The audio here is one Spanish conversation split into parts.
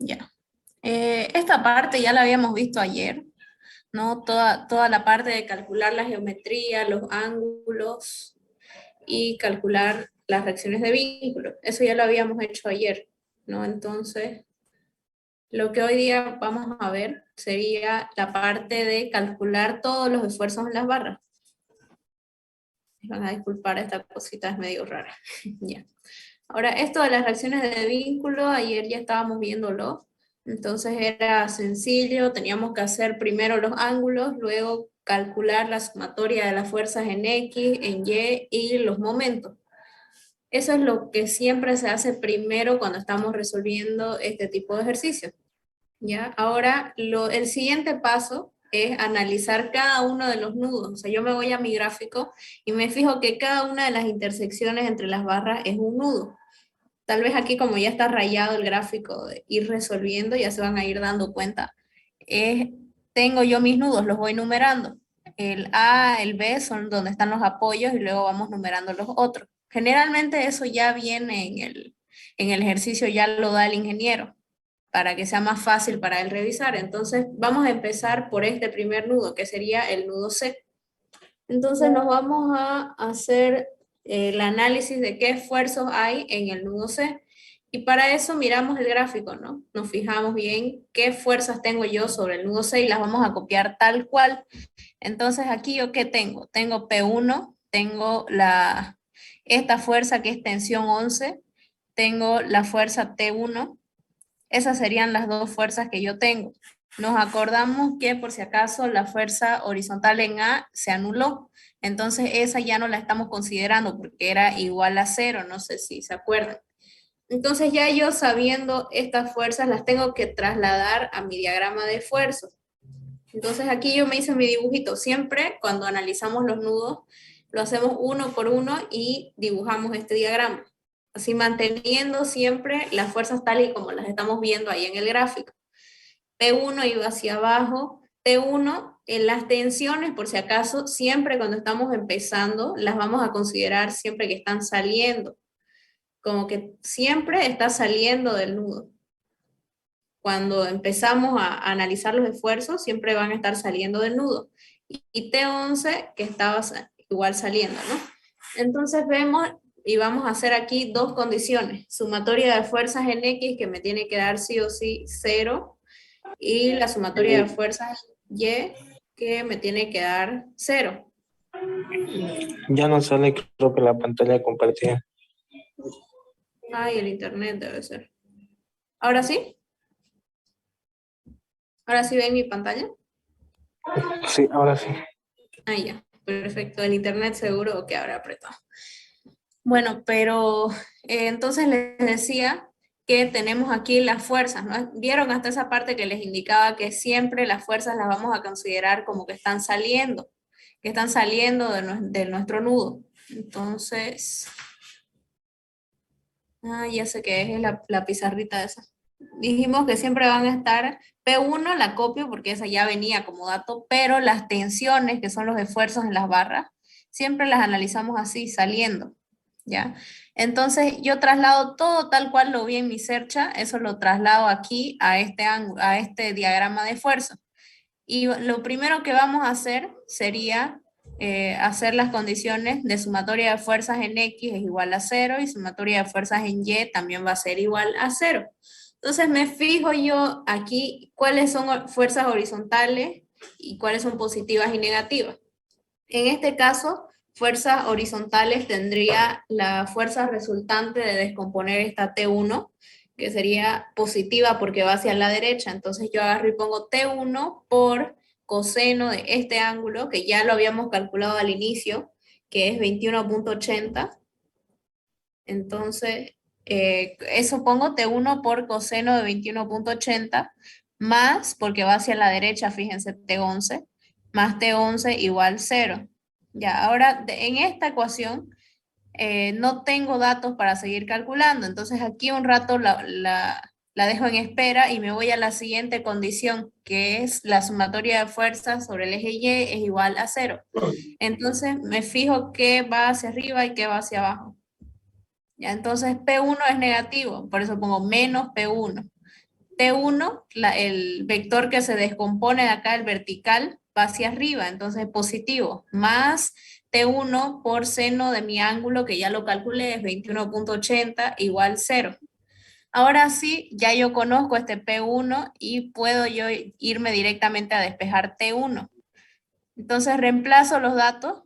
Ya. Esta parte ya la habíamos visto ayer, ¿no? Toda la parte de calcular la geometría, los ángulos y calcular las reacciones de vínculo. Eso ya lo habíamos hecho ayer, ¿no? Entonces, lo que hoy día vamos a ver sería la parte de calcular todos los esfuerzos en las barras. Me van a disculpar, esta cosita es medio rara. Ya. Ahora, esto de las reacciones de vínculo, ayer ya estábamos viéndolo. Entonces era sencillo, teníamos que hacer primero los ángulos, luego calcular la sumatoria de las fuerzas en X, en Y y los momentos. Eso es lo que siempre se hace primero cuando estamos resolviendo este tipo de ejercicios. ¿Ya? Ahora, el siguiente paso es analizar cada uno de los nudos. O sea, yo me voy a mi gráfico y me fijo que cada una de las intersecciones entre las barras es un nudo. Tal vez aquí como ya está rayado el gráfico de ir resolviendo, ya se van a ir dando cuenta. Es, tengo yo mis nudos, los voy numerando. El A, el B son donde están los apoyos y luego vamos numerando los otros. Generalmente eso ya viene en el ejercicio, ya lo da el ingeniero para que sea más fácil para él revisar. Entonces vamos a empezar por este primer nudo, que sería el nudo C. Entonces nos vamos a hacer el análisis de qué esfuerzos hay en el nudo C. Y para eso miramos el gráfico, ¿no? Nos fijamos bien qué fuerzas tengo yo sobre el nudo C y las vamos a copiar tal cual. Entonces aquí yo qué tengo? Tengo P1, tengo esta fuerza que es tensión 11, tengo la fuerza T1. Esas serían las dos fuerzas que yo tengo. Nos acordamos que por si acaso la fuerza horizontal en A se anuló. Entonces esa ya no la estamos considerando porque era igual a cero, no sé si se acuerdan. Entonces ya yo sabiendo estas fuerzas las tengo que trasladar a mi diagrama de esfuerzos. Entonces aquí yo me hice mi dibujito. Siempre cuando analizamos los nudos, lo hacemos uno por uno y dibujamos este diagrama. Así manteniendo siempre las fuerzas tal y como las estamos viendo ahí en el gráfico. P1 iba hacia abajo, T1 en las tensiones, por si acaso, siempre cuando estamos empezando, las vamos a considerar siempre que están saliendo. Como que siempre está saliendo del nudo. Cuando empezamos a analizar los esfuerzos, siempre van a estar saliendo del nudo. Y T11 que estaba igual saliendo, ¿no? Entonces vemos y vamos a hacer aquí dos condiciones. Sumatoria de fuerzas en X que me tiene que dar sí o sí 0 y la sumatoria de fuerzas Y que me tiene que dar 0. Ya no sale, creo que la pantalla compartida. Ay, el internet debe ser. ¿Ahora sí? ¿Ahora sí ven mi pantalla? Sí, ahora sí. Ah, ya. Perfecto. El internet seguro que habrá apretado. Bueno, pero entonces les decía que tenemos aquí las fuerzas, ¿no? ¿Vieron hasta esa parte que les indicaba que siempre las fuerzas las vamos a considerar como que están saliendo de nuestro nudo? Entonces, ya sé que es la pizarrita esa. Dijimos que siempre van a estar, P1 la copio porque esa ya venía como dato, pero las tensiones, que son los esfuerzos en las barras, siempre las analizamos así, saliendo, ¿ya? Entonces yo traslado todo tal cual lo vi en mi cercha, eso lo traslado aquí a este ángulo, a este diagrama de esfuerzo. Y lo primero que vamos a hacer sería hacer las condiciones de sumatoria de fuerzas en X es igual a 0 y sumatoria de fuerzas en Y también va a ser igual a 0. Entonces me fijo yo aquí cuáles son fuerzas horizontales y cuáles son positivas y negativas. En este caso, fuerzas horizontales tendría la fuerza resultante de descomponer esta T1, que sería positiva porque va hacia la derecha. Entonces yo agarro y pongo T1 por coseno de este ángulo, que ya lo habíamos calculado al inicio, que es 21,80. Entonces, eso pongo T1 por coseno de 21,80 más, porque va hacia la derecha, fíjense, T11, más T11 igual 0. Ya, ahora en esta ecuación no tengo datos para seguir calculando, entonces aquí un rato la dejo en espera y me voy a la siguiente condición, que es la sumatoria de fuerzas sobre el eje Y es igual a 0. Entonces me fijo qué va hacia arriba y qué va hacia abajo. Ya, entonces P1 es negativo, por eso pongo menos P1. T1, el vector que se descompone de acá, el vertical, va hacia arriba, entonces positivo, más T1 por seno de mi ángulo, que ya lo calculé, es 21,80 igual 0. Ahora sí, ya yo conozco este P1 y puedo yo irme directamente a despejar T1. Entonces reemplazo los datos.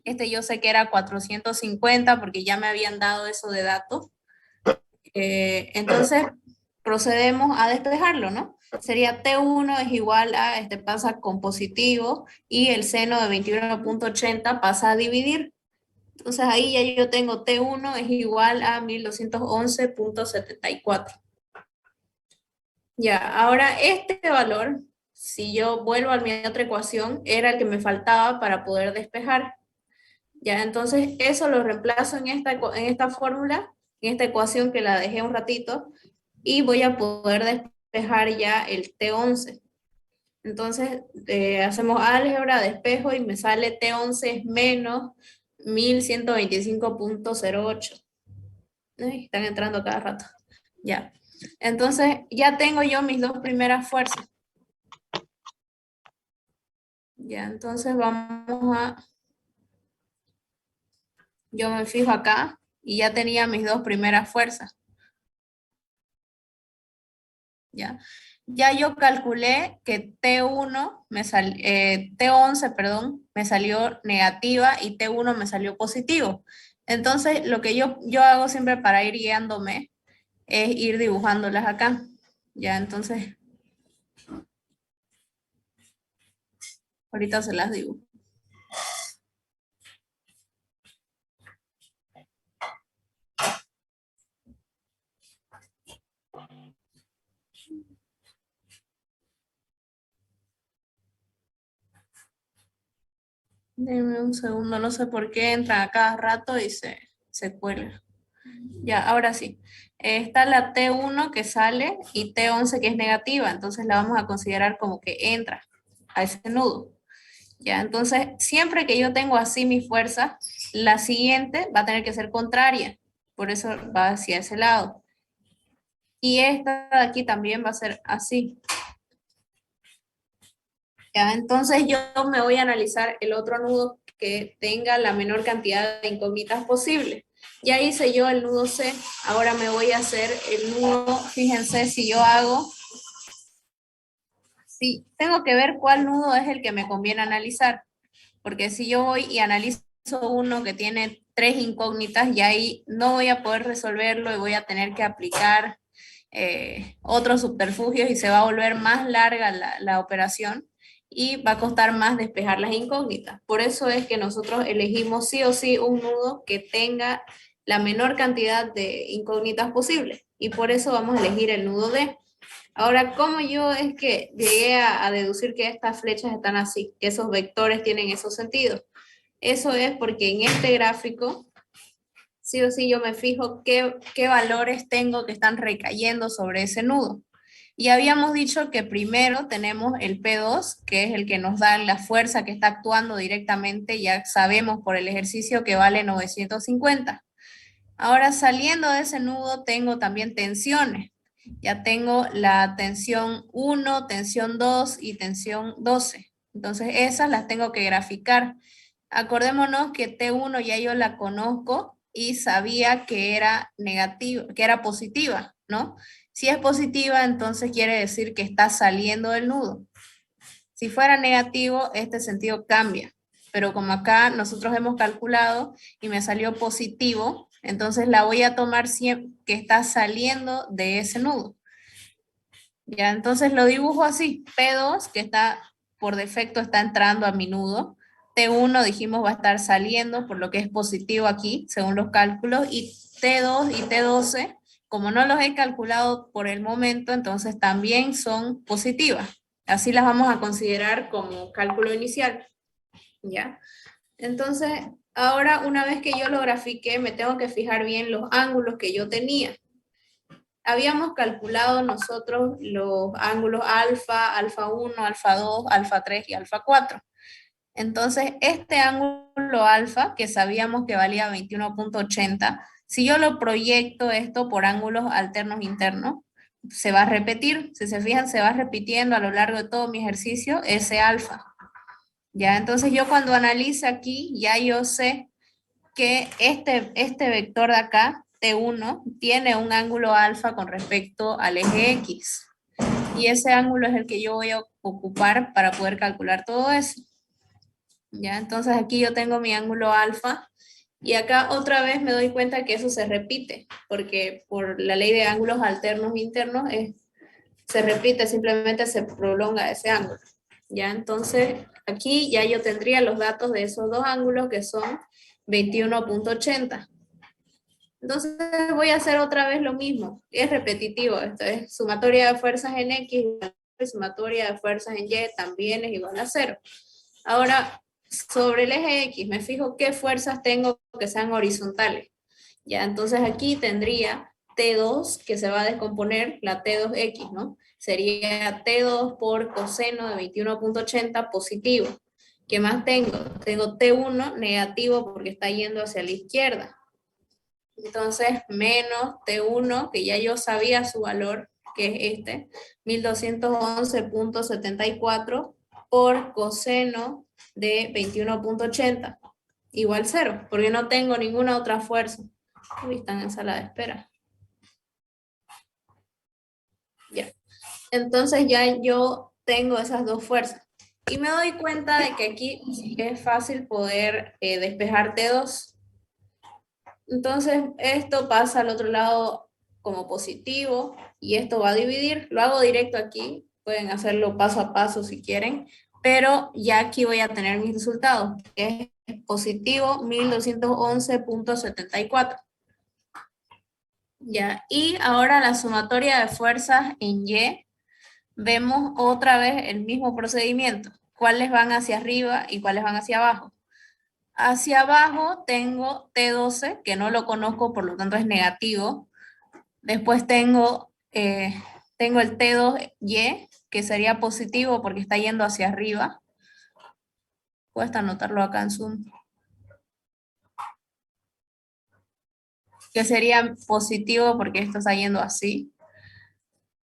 Este yo sé que era 450 porque ya me habían dado eso de datos. Entonces procedemos a despejarlo, ¿no? Sería T1 es igual a, este pasa con positivo y el seno de 21,80 pasa a dividir. Entonces ahí ya yo tengo T1 es igual a 1211,74. Ya, ahora este valor, si yo vuelvo a mi otra ecuación, era el que me faltaba para poder despejar. Ya, entonces eso lo reemplazo en esta fórmula, en esta ecuación que la dejé un ratito, y voy a poder despejar ya el T11. Entonces hacemos álgebra, despejo y me sale T11 es menos 1125,08. Están entrando cada rato. Ya. Entonces ya tengo yo mis dos primeras fuerzas. Ya, entonces vamos a... Yo me fijo acá y ya tenía mis dos primeras fuerzas. ¿Ya? Ya yo calculé que T11, perdón, me salió negativa y T1 me salió positivo. Entonces, lo que yo hago siempre para ir guiándome es ir dibujándolas acá. Ya, entonces, ahorita se las dibujo. Denme un segundo, no sé por qué entran a cada rato y se cuelga. Ya, ahora sí. Está la T1 que sale y T11 que es negativa, entonces la vamos a considerar como que entra a ese nudo. Ya, entonces siempre que yo tengo así mi fuerza, la siguiente va a tener que ser contraria, por eso va hacia ese lado. Y esta de aquí también va a ser así. Ya, entonces yo me voy a analizar el otro nudo que tenga la menor cantidad de incógnitas posible. Ya hice yo el nudo C, ahora me voy a hacer el nudo, fíjense si yo hago, sí, tengo que ver cuál nudo es el que me conviene analizar, porque si yo voy y analizo uno que tiene 3 incógnitas, y ahí no voy a poder resolverlo y voy a tener que aplicar otros subterfugios y se va a volver más larga la operación y va a costar más despejar las incógnitas. Por eso es que nosotros elegimos sí o sí un nudo que tenga la menor cantidad de incógnitas posible y por eso vamos a elegir el nudo D. Ahora, ¿cómo yo es que llegué a deducir que estas flechas están así, que esos vectores tienen esos sentidos? Eso es porque en este gráfico sí o sí yo me fijo qué valores tengo que están recayendo sobre ese nudo. Y habíamos dicho que primero tenemos el P2, que es el que nos da la fuerza que está actuando directamente, ya sabemos por el ejercicio que vale 950. Ahora saliendo de ese nudo tengo también tensiones. Ya tengo la tensión 1, tensión 2 y tensión 12. Entonces esas las tengo que graficar. Acordémonos que T1 ya yo la conozco y sabía que era negativa, que era positiva, ¿no? Si es positiva, entonces quiere decir que está saliendo del nudo. Si fuera negativo, este sentido cambia. Pero como acá nosotros hemos calculado y me salió positivo, entonces la voy a tomar siempre que está saliendo de ese nudo. Ya, entonces lo dibujo así. P2, que está por defecto está entrando a mi nudo. T1 dijimos va a estar saliendo, por lo que es positivo aquí, según los cálculos. Y T2 y T12, como no los he calculado por el momento, entonces también son positivas. Así las vamos a considerar como cálculo inicial. ¿Ya? Entonces, ahora una vez que yo lo grafiqué, me tengo que fijar bien los ángulos que yo tenía. Habíamos calculado nosotros los ángulos alfa, alfa 1, alfa 2, alfa 3 y alfa 4. Entonces, este ángulo alfa, que sabíamos que valía 21,80, si yo lo proyecto esto por ángulos alternos internos, se va a repetir. Si se fijan, se va repitiendo a lo largo de todo mi ejercicio ese alfa. Ya, entonces yo cuando analice aquí, ya yo sé que este vector de acá, T1, tiene un ángulo alfa con respecto al eje X. Y ese ángulo es el que yo voy a ocupar para poder calcular todo eso. Ya, entonces aquí yo tengo mi ángulo alfa. Y acá otra vez me doy cuenta que eso se repite, porque por la ley de ángulos alternos e internos se repite, simplemente se prolonga ese ángulo. Ya, entonces aquí ya yo tendría los datos de esos dos ángulos que son 21.80. Entonces voy a hacer otra vez lo mismo, es repetitivo, esto es sumatoria de fuerzas en X y sumatoria de fuerzas en Y también es igual a 0. Ahora, sobre el eje X, me fijo qué fuerzas tengo que sean horizontales. Ya, entonces aquí tendría T2 que se va a descomponer, la T2X, ¿no? Sería T2 por coseno de 21.80 positivo. ¿Qué más tengo? Tengo T1 negativo porque está yendo hacia la izquierda. Entonces, menos T1, que ya yo sabía su valor, que es este, 1211.74 por coseno de 21.80, igual 0, porque no tengo ninguna otra fuerza. Uy, están en sala de espera. Ya. Entonces ya yo tengo esas dos fuerzas. Y me doy cuenta de que aquí es fácil poder despejar T2. Entonces esto pasa al otro lado como positivo y esto va a dividir. Lo hago directo aquí, pueden hacerlo paso a paso si quieren, pero ya aquí voy a tener mis resultados, que es positivo 1211.74. Ya, y ahora la sumatoria de fuerzas en Y, vemos otra vez el mismo procedimiento. ¿Cuáles van hacia arriba y cuáles van hacia abajo? Hacia abajo tengo T12, que no lo conozco, por lo tanto es negativo. Después tengo el T2Y, que sería positivo porque está yendo hacia arriba. Cuesta anotarlo acá en Zoom. Que sería positivo porque esto está yendo así.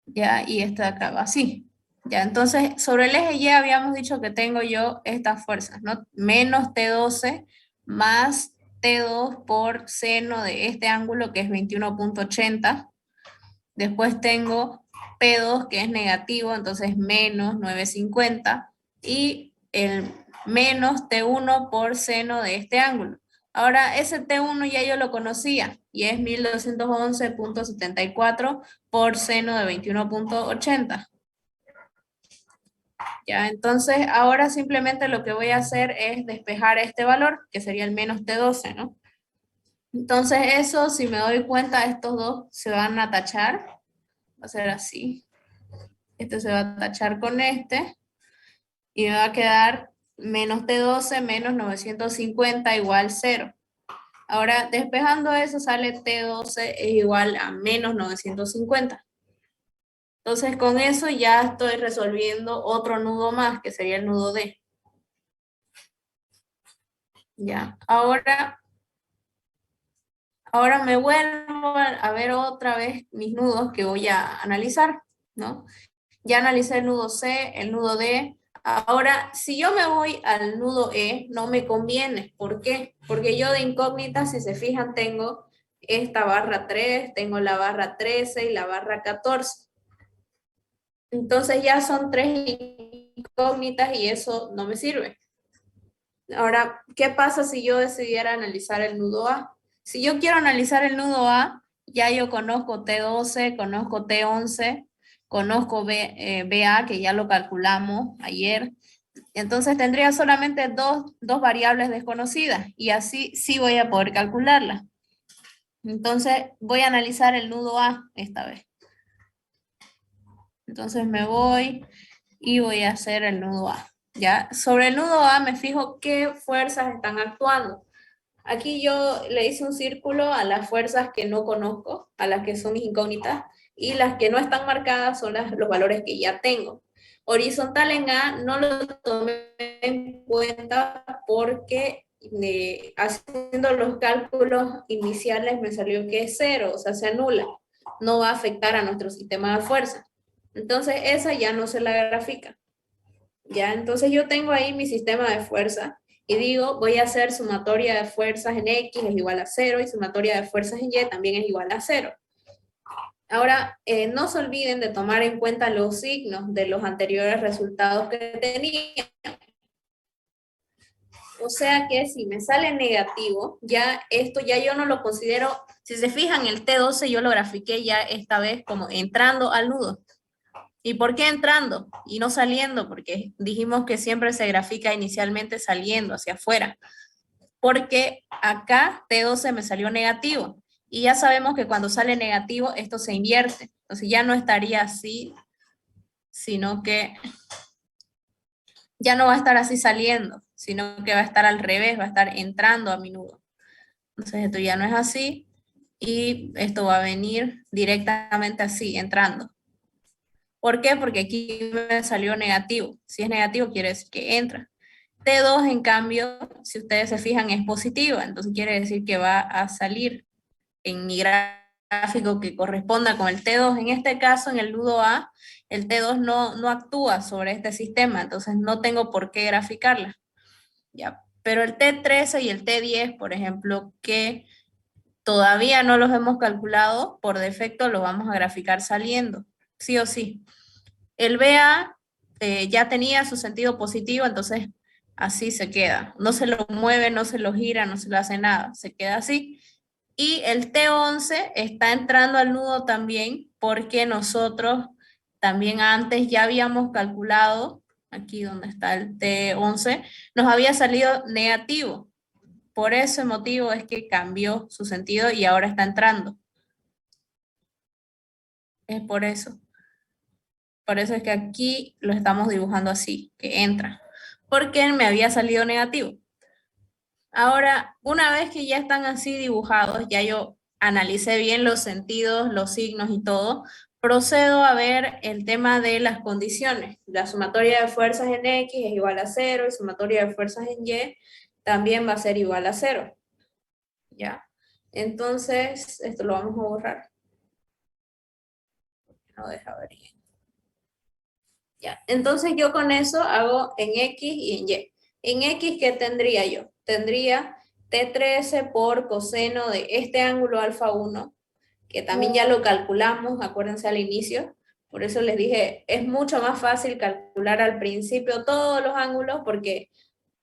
Ya, y este de acá va así. Ya, entonces, sobre el eje Y habíamos dicho que tengo yo estas fuerzas, ¿no? Menos T12 más T2 por seno de este ángulo que es 21.80. Después tengo P2 que es negativo, entonces menos 950. Y el menos T1 por seno de este ángulo. Ahora, ese T1 ya yo lo conocía y es 1211.74 por seno de 21.80. Ya, entonces ahora simplemente lo que voy a hacer es despejar este valor, que sería el menos T12, ¿no? Entonces eso, si me doy cuenta, estos dos se van a tachar. Va a ser así. Este se va a tachar con este. Y me va a quedar menos T12 menos 950 igual 0. Ahora, despejando eso, sale T12 es igual a menos 950. Entonces, con eso ya estoy resolviendo otro nudo más, que sería el nudo D. Ya, ahora me vuelvo a ver otra vez mis nudos que voy a analizar, ¿no? Ya analicé el nudo C, el nudo D. Ahora, si yo me voy al nudo E, no me conviene. ¿Por qué? Porque yo de incógnita, si se fijan, tengo esta barra 3, tengo la barra 13 y la barra 14. Entonces ya son tres incógnitas y eso no me sirve. Ahora, ¿qué pasa si yo decidiera analizar el nudo A? Si yo quiero analizar el nudo A, ya yo conozco T12, conozco T11, conozco BA, que ya lo calculamos ayer. Entonces tendría solamente dos variables desconocidas y así sí voy a poder calcularlas. Entonces voy a analizar el nudo A esta vez. Entonces me voy y voy a hacer el nudo A. ¿Ya? Sobre el nudo A me fijo qué fuerzas están actuando. Aquí yo le hice un círculo a las fuerzas que no conozco, a las que son mis incógnitas, y las que no están marcadas son los valores que ya tengo. Horizontal en A no lo tomé en cuenta porque haciendo los cálculos iniciales me salió que es 0, o sea, se anula. no va a afectar a nuestro sistema de fuerza. Entonces esa ya no se la grafica. Ya, entonces yo tengo ahí mi sistema de fuerza y digo, voy a hacer sumatoria de fuerzas en X es igual a 0 y sumatoria de fuerzas en Y también es igual a 0. Ahora, no se olviden de tomar en cuenta los signos de los anteriores resultados que tenía. O sea que si me sale negativo, ya esto ya yo no lo considero, si se fijan, el T12 yo lo grafiqué ya esta vez como entrando al nudo. ¿Y por qué entrando y no saliendo? Porque dijimos que siempre se grafica inicialmente saliendo hacia afuera. Porque acá T12 me salió negativo. Y ya sabemos que cuando sale negativo, esto se invierte. Entonces ya no estaría así, sino que ya no va a estar así saliendo, sino que va a estar al revés, va a estar entrando a mi nudo. Entonces esto ya no es así y esto va a venir directamente así, entrando. ¿Por qué? Porque aquí me salió negativo. Si es negativo, quiere decir que entra. T2, en cambio, si ustedes se fijan, es positiva. Entonces quiere decir que va a salir en mi gráfico que corresponda con el T2. En este caso, en el nudo A, el T2 no actúa sobre este sistema. Entonces no tengo por qué graficarla. ¿Ya? Pero el T13 y el T10, por ejemplo, que todavía no los hemos calculado, por defecto lo vamos a graficar saliendo. Sí o sí. El BA ya tenía su sentido positivo, entonces así se queda. No se lo mueve, no se lo gira, no se lo hace nada, se queda así. Y el T11 está entrando al nudo también porque nosotros también antes ya habíamos calculado, aquí donde está el T11, nos había salido negativo. Por ese motivo es que cambió su sentido y ahora está entrando. Es por eso. Por eso es que aquí lo estamos dibujando así, que entra, porque me había salido negativo. Ahora, una vez que ya están así dibujados, ya yo analicé bien los sentidos, los signos y todo, procedo a ver el tema de las condiciones. La sumatoria de fuerzas en X es igual a 0 y sumatoria de fuerzas en Y también va a ser igual a 0. ¿Ya? Entonces, esto lo vamos a borrar. No deja ver. Ya, entonces yo con eso hago en X y en Y. En X, ¿qué tendría yo? Tendría T13 por coseno de este ángulo alfa 1, que también ya lo calculamos, acuérdense al inicio. Por eso les dije, es mucho más fácil calcular al principio todos los ángulos, porque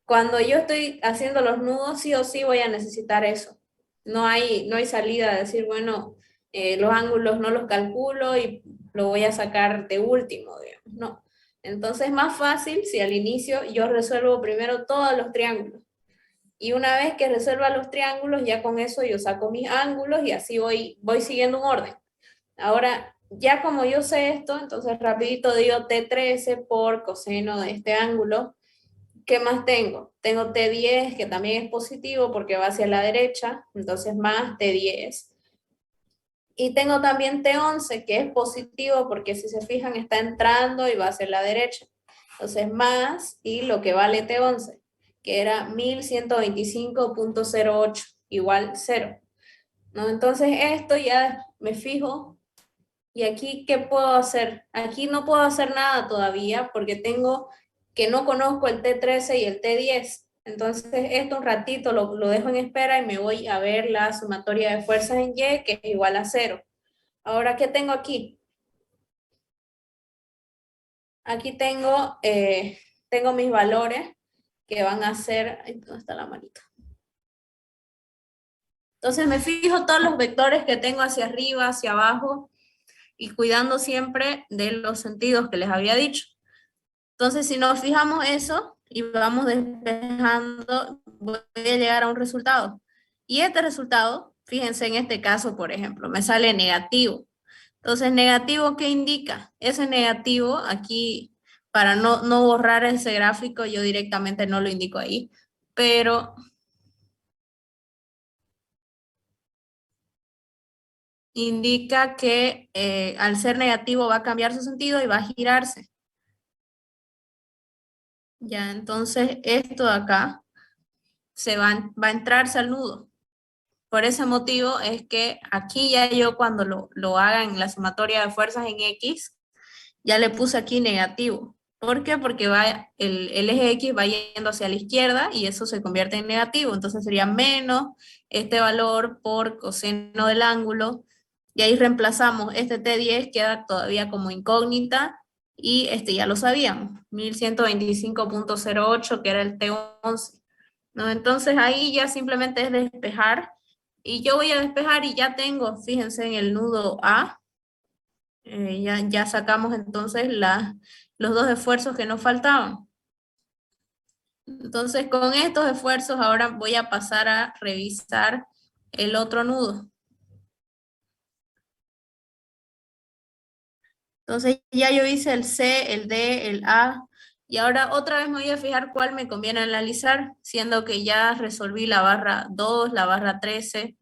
cuando yo estoy haciendo los nudos, sí o sí voy a necesitar eso. No hay salida de decir, bueno, los ángulos no los calculo y lo voy a sacar de último, digamos. No. Entonces es más fácil si al inicio yo resuelvo primero todos los triángulos. Y una vez que resuelva los triángulos, ya con eso yo saco mis ángulos y así voy siguiendo un orden. Ahora, ya como yo sé esto, entonces rapidito digo T13 por coseno de este ángulo. ¿Qué más tengo? Tengo T10, que también es positivo porque va hacia la derecha, entonces más T10. Y tengo también T11, que es positivo porque si se fijan está entrando y va hacia la derecha. Entonces más y lo que vale T11, que era 1125.08, igual 0. ¿No? Entonces esto ya me fijo. ¿Y aquí qué puedo hacer? Aquí no puedo hacer nada todavía porque tengo que no conozco el T13 y el T10. Entonces esto un ratito lo dejo en espera y me voy a ver la sumatoria de fuerzas en Y, que es igual a 0. Ahora, ¿qué tengo aquí? Aquí tengo mis valores que van a ser... ¿Dónde está la manito? Entonces me fijo todos los vectores que tengo hacia arriba, hacia abajo y cuidando siempre de los sentidos que les había dicho. Entonces, si nos fijamos eso y vamos despejando, voy a llegar a un resultado. Y este resultado, fíjense en este caso, por ejemplo, me sale negativo. Entonces, negativo, ¿qué indica? Ese negativo, aquí, para no borrar ese gráfico, yo directamente no lo indico ahí, pero indica que al ser negativo va a cambiar su sentido y va a girarse. Ya, entonces esto de acá va a entrarse al nudo, por ese motivo es que aquí ya yo cuando lo haga en la sumatoria de fuerzas en X, ya le puse aquí negativo. ¿Por qué? Porque va, el eje X va yendo hacia la izquierda y eso se convierte en negativo. Entonces sería menos este valor por coseno del ángulo. Y ahí reemplazamos este T10, queda todavía como incógnita. Y este ya lo sabíamos, 1125.08, que era el T11. ¿No? Entonces ahí ya simplemente es despejar. Y yo voy a despejar y ya tengo, fíjense, en el nudo A, ya sacamos entonces los dos esfuerzos que nos faltaban. Entonces, con estos esfuerzos ahora voy a pasar a revisar el otro nudo. Entonces, ya yo hice el C, el D, el A, y ahora otra vez me voy a fijar cuál me conviene analizar, siendo que ya resolví la barra 2, la barra 13,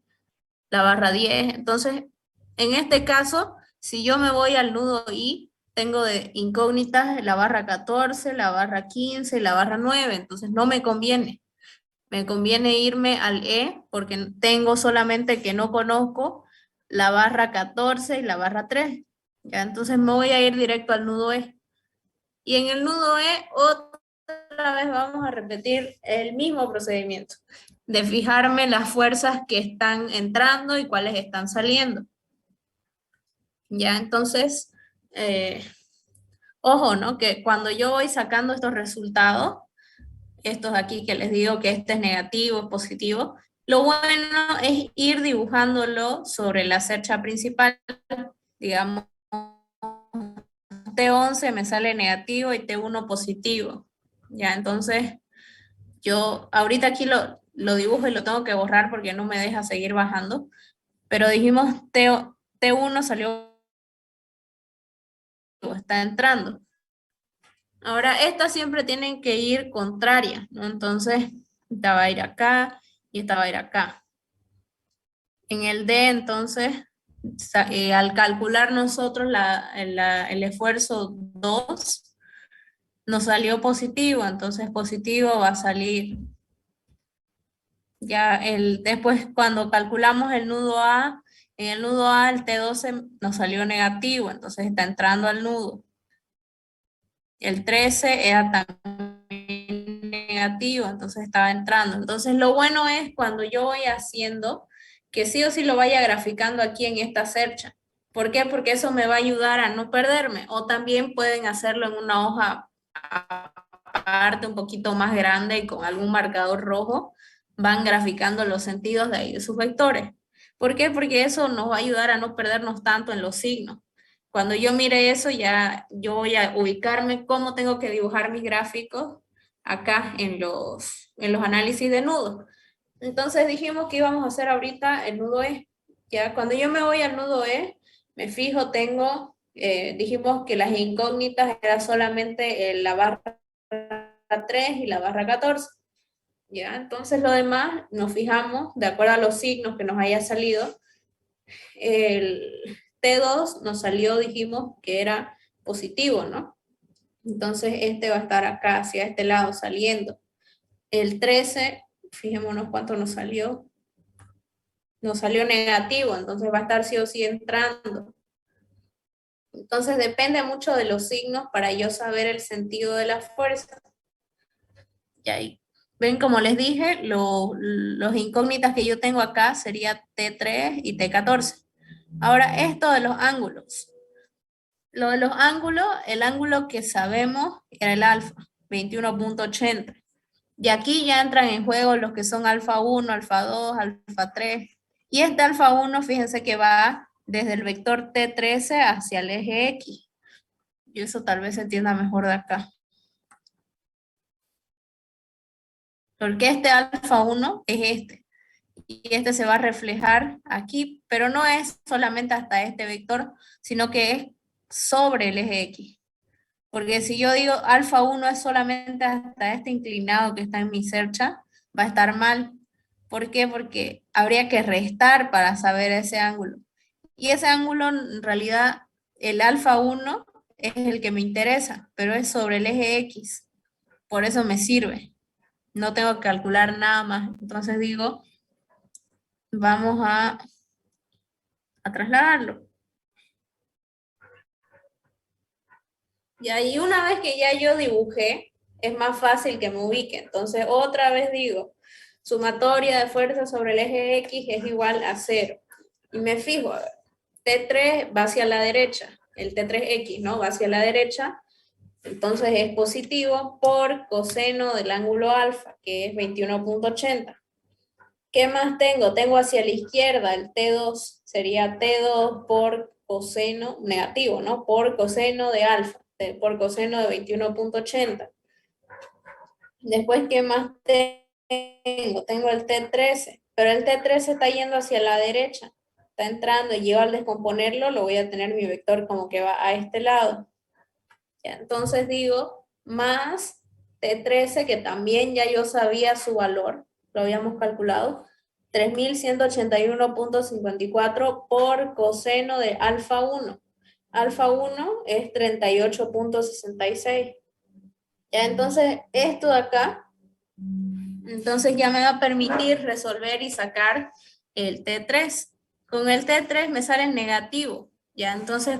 la barra 10. Entonces, en este caso, si yo me voy al nudo I, tengo de incógnitas la barra 14, la barra 15 y la barra 9, entonces no me conviene. Me conviene irme al E porque tengo solamente que no conozco la barra 14 y la barra 3. Ya, entonces me voy a ir directo al nudo E. Y en el nudo E otra vez vamos a repetir el mismo procedimiento de fijarme las fuerzas que están entrando y cuáles están saliendo. Ya, entonces, ojo, ¿no? Que cuando yo voy sacando estos resultados, estos aquí que les digo que este es negativo, es positivo, lo bueno es ir dibujándolo sobre la cercha principal. Digamos, T11 me sale negativo y T1 positivo. Ya, entonces yo ahorita aquí lo dibujo y lo tengo que borrar porque no me deja seguir bajando. Pero dijimos T1 salió, está entrando. Ahora, estas siempre tienen que ir contrarias, ¿no? Entonces, esta va a ir acá y esta va a ir acá. En el D, entonces, al calcular nosotros el esfuerzo 2, nos salió positivo, entonces positivo va a salir. Ya después, cuando calculamos el nudo A, en el nudo A el T12 nos salió negativo, entonces está entrando al nudo. El 13 era también negativo, entonces estaba entrando. Entonces lo bueno es cuando yo voy haciendo que sí o sí lo vaya graficando aquí en esta cercha. ¿Por qué? Porque eso me va a ayudar a no perderme. O también pueden hacerlo en una hoja aparte un poquito más grande y con algún marcador rojo. Van graficando los sentidos de ahí de sus vectores. ¿Por qué? Porque eso nos va a ayudar a no perdernos tanto en los signos. Cuando yo mire eso, ya yo voy a ubicarme cómo tengo que dibujar mis gráficos acá en los análisis de nudos. Entonces dijimos que íbamos a hacer ahorita el nudo E. Ya cuando yo me voy al nudo E, me fijo, dijimos que las incógnitas era solamente la barra 3 y la barra 14. Ya, entonces lo demás nos fijamos de acuerdo a los signos que nos haya salido. El T2 nos salió, dijimos que era positivo, ¿no? Entonces este va a estar acá, hacia este lado, saliendo. El 13, fijémonos cuánto nos salió. Nos salió negativo, entonces va a estar sí o sí entrando. Entonces depende mucho de los signos para yo saber el sentido de la fuerza. Y ahí. Ven, como les dije, los incógnitas que yo tengo acá sería T3 y T14. Ahora, esto de los ángulos. Lo de los ángulos, el ángulo que sabemos era el alfa, 21.80. Y aquí ya entran en juego los que son alfa 1, alfa 2, alfa 3. Y este alfa 1, fíjense que va desde el vector T13 hacia el eje X. Y eso tal vez se entienda mejor de acá. Porque este alfa 1 es este. Y este se va a reflejar aquí, pero no es solamente hasta este vector, sino que es sobre el eje X. Porque si yo digo alfa 1 es solamente hasta este inclinado que está en mi cercha, va a estar mal. ¿Por qué? Porque habría que restar para saber ese ángulo. Y ese ángulo, en realidad, el alfa 1 es el que me interesa, pero es sobre el eje X. Por eso me sirve. No tengo que calcular nada más. Entonces digo vamos a trasladarlo. Y ahí una vez que ya yo dibujé, es más fácil que me ubique. Entonces otra vez digo, sumatoria de fuerza sobre el eje X es igual a 0. Y me fijo, a ver, T3 va hacia la derecha, el T3X, ¿no? Va hacia la derecha, entonces es positivo por coseno del ángulo alfa, que es 21.80. ¿Qué más tengo? Tengo hacia la izquierda el T2, sería T2 por coseno negativo, ¿no? Por coseno de alfa, por coseno de 21.80. Después, ¿qué más tengo? Tengo el T13, pero el T13 está yendo hacia la derecha, está entrando y yo al descomponerlo lo voy a tener mi vector como que va a este lado. ¿Ya? Entonces digo, más T13, que también ya yo sabía su valor, lo habíamos calculado, 3181.54 por coseno de alfa 1. Alfa 1 es 38.66. Ya, entonces esto de acá, entonces ya me va a permitir resolver y sacar el T3. Con el T3 me sale negativo. Ya, entonces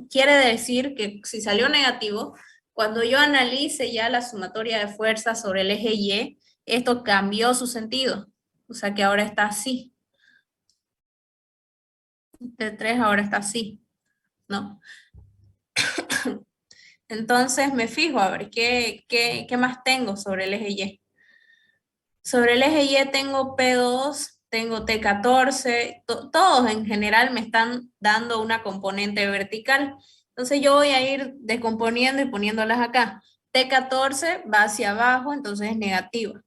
quiere decir que si salió negativo, cuando yo analice ya la sumatoria de fuerzas sobre el eje Y, esto cambió su sentido. O sea que ahora está así. T3 ahora está así, ¿no? Entonces me fijo a ver qué más tengo sobre el eje Y. Sobre el eje Y tengo P2, tengo T14, todos en general me están dando una componente vertical. Entonces yo voy a ir descomponiendo y poniéndolas acá. T14 va hacia abajo, entonces es negativa.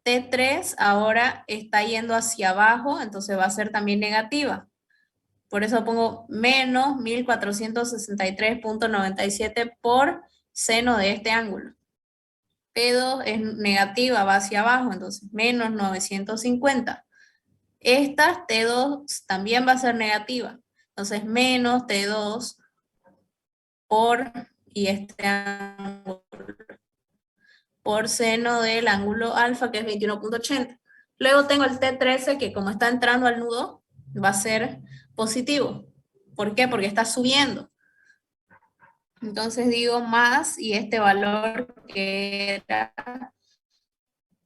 T3 ahora está yendo hacia abajo, entonces va a ser también negativa. Por eso pongo menos 1463.97 por seno de este ángulo. P2 es negativa, va hacia abajo, entonces menos 950. Esta T2 también va a ser negativa, entonces menos T2 por, y este ángulo, por seno del ángulo alfa, que es 21.80. Luego tengo el T13, que como está entrando al nudo, va a ser positivo. ¿Por qué? Porque está subiendo. Entonces digo más, y este valor que era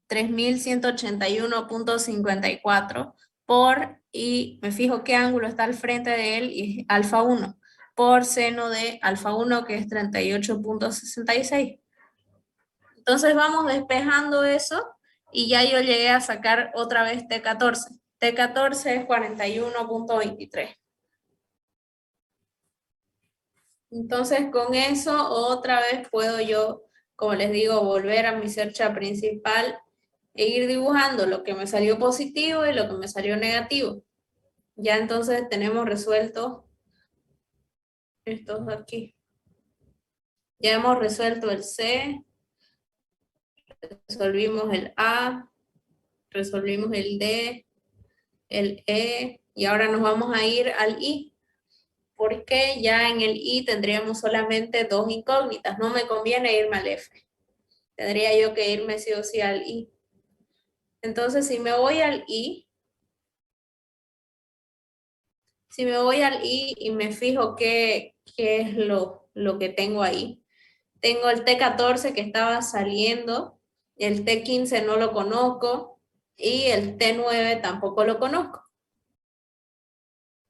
3181.54 por, y me fijo qué ángulo está al frente de él, y es alfa 1, por seno de alfa 1, que es 38.66. Entonces vamos despejando eso, y ya yo llegué a sacar otra vez T14. T14 es 41.23. Entonces con eso otra vez puedo yo, como les digo, volver a mi cercha principal e ir dibujando lo que me salió positivo y lo que me salió negativo. Ya entonces tenemos resuelto estos de aquí. Ya hemos resuelto el C, resolvimos el A, resolvimos el D, el E, y ahora nos vamos a ir al I, porque ya en el I tendríamos solamente dos incógnitas. No me conviene irme al F. Tendría yo que irme sí o sí al I. Entonces, si me voy al I, y me fijo qué es lo que tengo ahí. Tengo el T14 que estaba saliendo, el T15 no lo conozco y el T9 tampoco lo conozco.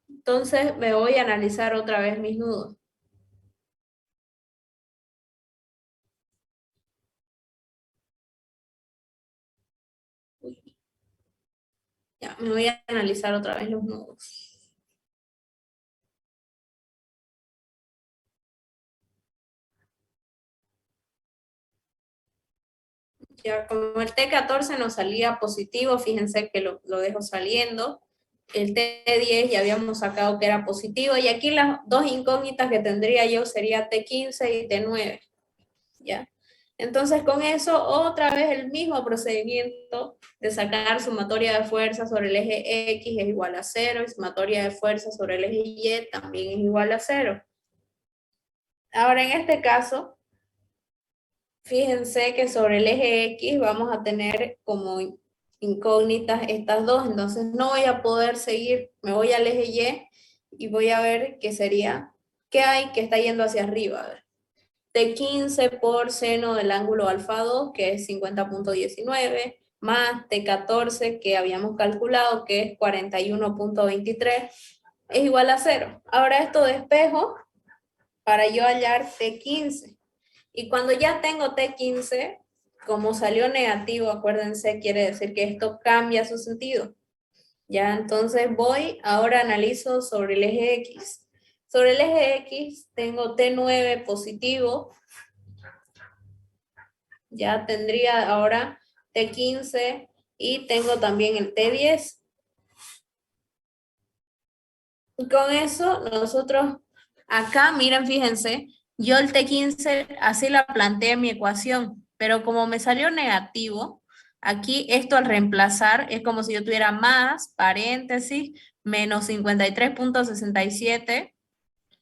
Entonces me voy a analizar otra vez mis nudos. Ya, me voy a analizar otra vez los nudos. Ya, como el T14 nos salía positivo, fíjense que lo dejo saliendo. El T10 ya habíamos sacado que era positivo, y aquí las dos incógnitas que tendría yo sería T15 y T9, ¿ya? Entonces con eso otra vez el mismo procedimiento de sacar sumatoria de fuerza sobre el eje X es igual a 0, y sumatoria de fuerza sobre el eje Y también es igual a 0. Ahora en este caso, fíjense que sobre el eje X vamos a tener como incógnitas estas dos, entonces no voy a poder seguir, me voy al eje Y voy a ver qué sería, qué hay que está yendo hacia arriba. A ver. T15 por seno del ángulo alfa 2, que es 50.19, más T14, que habíamos calculado, que es 41.23, es igual a 0. Ahora esto despejo para yo hallar T15. Y cuando ya tengo T15, como salió negativo, acuérdense, quiere decir que esto cambia su sentido. Ya, entonces voy, ahora analizo sobre el eje X. Sobre el eje X tengo T9 positivo, ya tendría ahora T15 y tengo también el T10. Y con eso nosotros, acá, miren, fíjense, yo el T15 así la planteé en mi ecuación, pero como me salió negativo, aquí esto al reemplazar es como si yo tuviera más, paréntesis, menos 53.67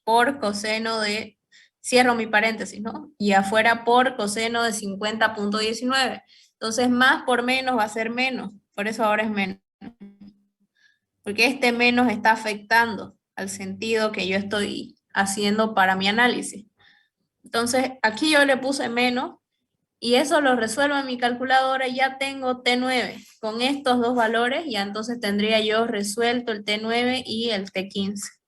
por coseno de, cierro mi paréntesis, ¿no? Y afuera por coseno de 50.19. Entonces, más por menos va a ser menos, por eso ahora es menos. Porque este menos está afectando al sentido que yo estoy haciendo para mi análisis. Entonces, aquí yo le puse menos y eso lo resuelvo en mi calculadora y ya tengo T9. Con estos dos valores ya entonces tendría yo resuelto el T9 y el T15.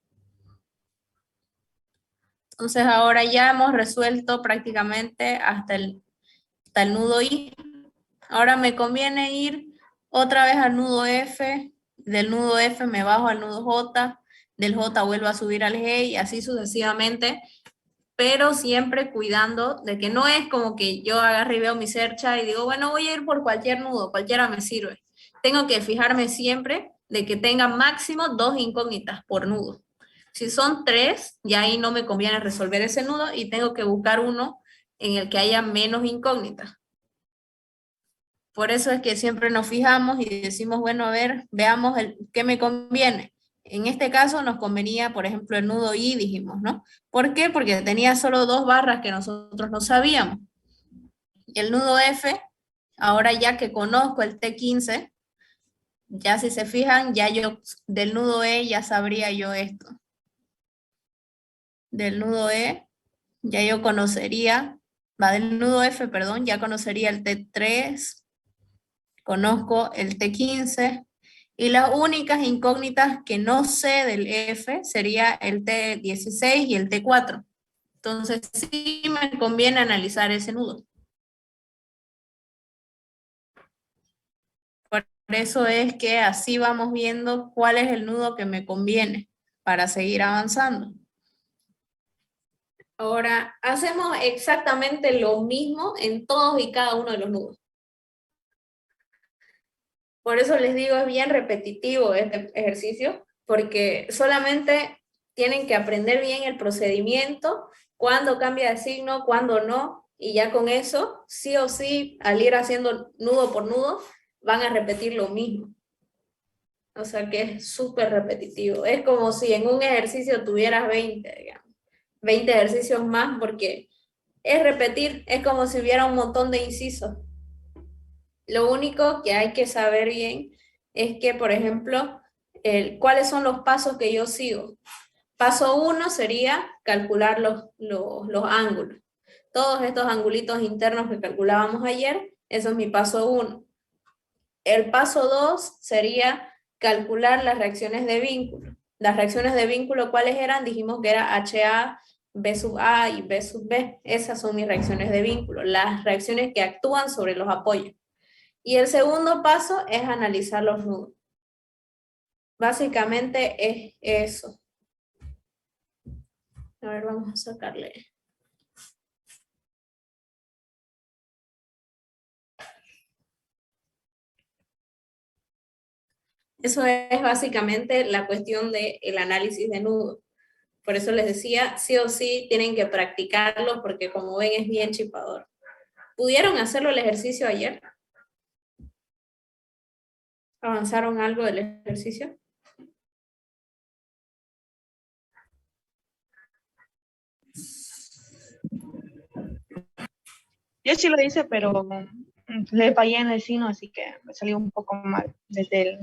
Entonces ahora ya hemos resuelto prácticamente hasta el nudo I. Ahora me conviene ir otra vez al nudo F, del nudo F me bajo al nudo J, del J vuelvo a subir al G y así sucesivamente, pero siempre cuidando de que no es como que yo agarre y veo mi cercha y digo, bueno, voy a ir por cualquier nudo, cualquiera me sirve. Tengo que fijarme siempre de que tenga máximo 2 incógnitas por nudo. Si son 3, ya ahí no me conviene resolver ese nudo y tengo que buscar uno en el que haya menos incógnitas. Por eso es que siempre nos fijamos y decimos, bueno, a ver, veamos qué me conviene. En este caso nos convenía, por ejemplo, el nudo I, dijimos, ¿no? ¿Por qué? Porque tenía solo 2 barras que nosotros no sabíamos. Y el nudo F, ahora ya que conozco el T15, ya si se fijan, ya yo del nudo E ya sabría yo esto. Del nudo E ya yo conocería, del nudo F, perdón, ya conocería el T3, conozco el T15 y las únicas incógnitas que no sé del F sería el T16 y el T4. Entonces sí me conviene analizar ese nudo. Por eso es que así vamos viendo cuál es el nudo que me conviene para seguir avanzando. Ahora, hacemos exactamente lo mismo en todos y cada uno de los nudos. Por eso les digo, es bien repetitivo este ejercicio, porque solamente tienen que aprender bien el procedimiento, cuándo cambia de signo, cuándo no, y ya con eso, sí o sí, al ir haciendo nudo por nudo, van a repetir lo mismo. O sea que es súper repetitivo. Es como si en un ejercicio tuvieras 20, digamos, 20 ejercicios más, porque es repetir, es como si hubiera un montón de incisos. Lo único que hay que saber bien es que, por ejemplo, cuáles son los pasos que yo sigo. Paso 1 sería calcular los ángulos. Todos estos angulitos internos que calculábamos ayer, eso es mi paso 1. El paso 2 sería calcular las reacciones de vínculo. Las reacciones de vínculo, ¿cuáles eran? Dijimos que era HA, B sub A y B sub B. Esas son mis reacciones de vínculo, las reacciones que actúan sobre los apoyos. Y el segundo paso es analizar los nudos. Básicamente es eso. A ver, vamos a sacarle. Eso es básicamente la cuestión del análisis de nudos. Por eso les decía, sí o sí tienen que practicarlo porque como ven es bien chipador. ¿Pudieron hacerlo el ejercicio ayer? ¿Avanzaron algo del ejercicio? Yo sí lo hice, pero le fallé en el sino, así que me salió un poco mal desde